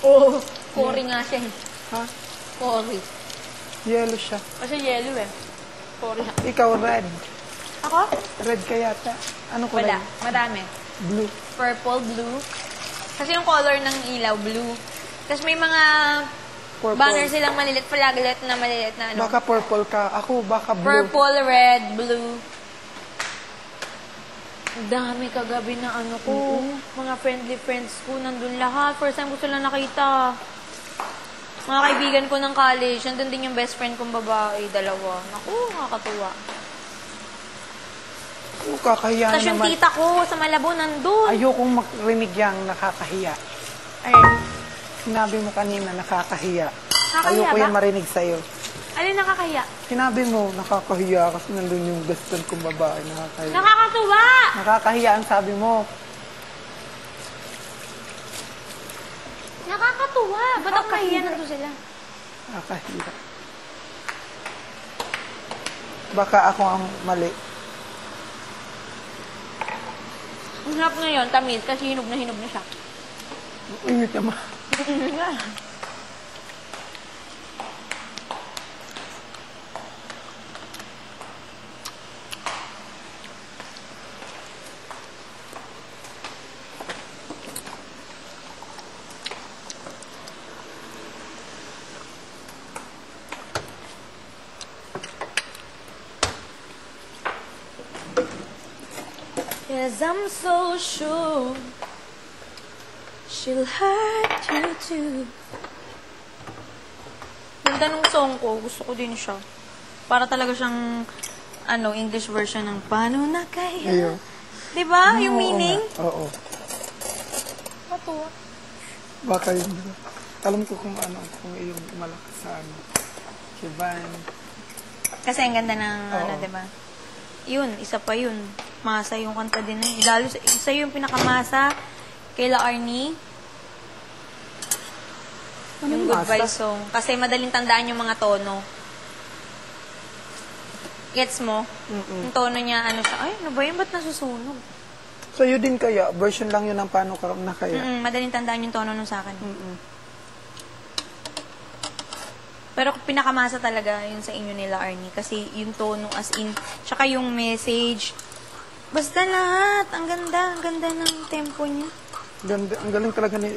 Oo. Cory nga siya eh. Ha? Cory. Yellow siya. Kasi yellow eh. Cory siya. Ikaw, red. Ako? Red ka yata. Ano kulay? Wala. Madami. Blue. Purple, blue. Kasi yung color ng ilaw, blue. Tapos may mga Purple. banner silang malilit, flaglet na malilit na ano. Baka purple ka. Ako, baka blue. Purple, red, blue. Ang dami kagabi na ano ko. Mga friendly friends ko, nandun lahat. First time ko sila nakita. Mga kaibigan ko ng college, nandun din yung best friend kong babae, dalawa. Naku, nakakatuwa. Kakahiya Tapos yung naman. tita ko sa Malabo, nandun. Ayokong makrinig yang nakakahiya. Ay, Sinabi mo kanina, nakakahiya. Nakakahiya Ayoko ba? yung marinig sa'yo. alin nakakahiya? Sinabi mo, nakakahiya kasi nandun yung best friend kong babae. Nakakahiya. Nakakatuwa! Nakakahiya ang sabi mo. Nakakatuwa! Ba't ako kahiya nandun sila? Nakakahiya. Baka ako ang mali. Ang harap ngayon, tamis, kasi hinog na siya. Init naman. Yes, I'm so sure she'll hurt you too. Ganda nung song ko, gusto ko din siya. Para talaga siyang, English version ng Paano na kaya? Ayun. Diba? Yung meaning? Oo. Matuwa. Baka yun. Alam ko kung yung malakas sa Sivan. Kasi ang ganda ng, diba? Yun, isa pa yun. Masa yung kanta din na yun. Lalo, isa yung pinakamasa kay La Arnie. Yung Goodbye Song. Kasi madaling tandaan yung mga tono. Gets mo? Yung tono niya, siya, ay, ano ba yun? Ba't nasusunog? Sa'yo din kaya? Version lang yun ng Paano ka na kaya? Madaling tandaan yung tono nung sa akin. Pero pinakamasa talaga yun sa inyo nila, Arnie. Kasi yung tono as in, tsaka yung message. Basta lahat. Ang ganda ng tempo niya. Ganda, ang galing talaga ni,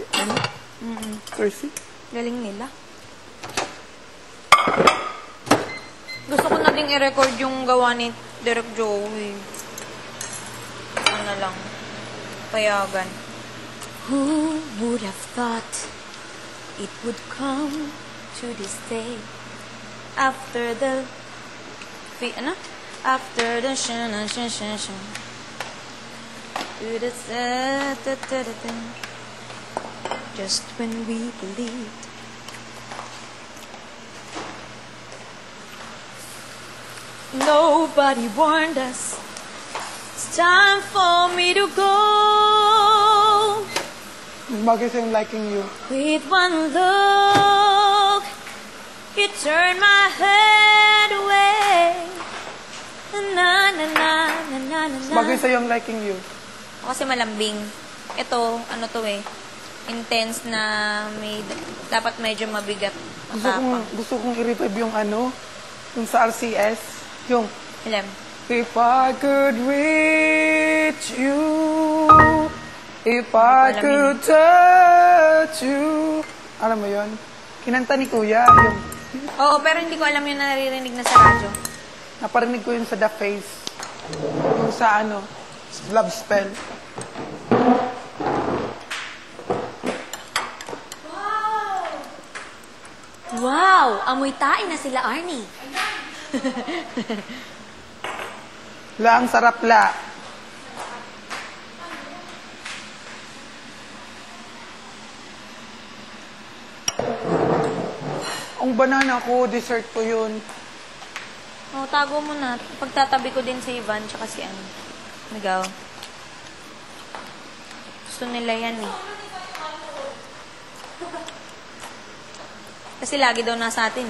Cersei. Galing nila. Gusto ko na ding i-record yung gawa ni Derek Joey. Ano lang. Payagan. Who would have thought it would come to this day after the after the just when we believed nobody warned us it's time for me to go Bagay sa'yung Liking You. with one look you turn my head away na na na na na na na Bagay sa'yo ang Liking You. kasi malambing ito intense na dapat medyo mabigat matapang Gusto kong i-revive yung yung sa RCS, yung ilan If I could reach you, if I could touch you. Alam mo yun? Kinanta ni Kuya, yung oo pero hindi ko alam yung naririnig na sa radyo naparinig ko yun sa The Face. Yung sa Love Spell. wow amoy tae na sila Arnie La, ang sarap la. Ang banana ko, dessert ko yun. oh tago mo na pagtatabi ko din si Ivan tsaka si Miguel gusto nila yan kasi lagi daw nasa atin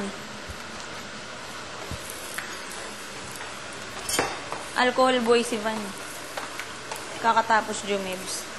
alcohol boy si Ivan kakatapos Jumebs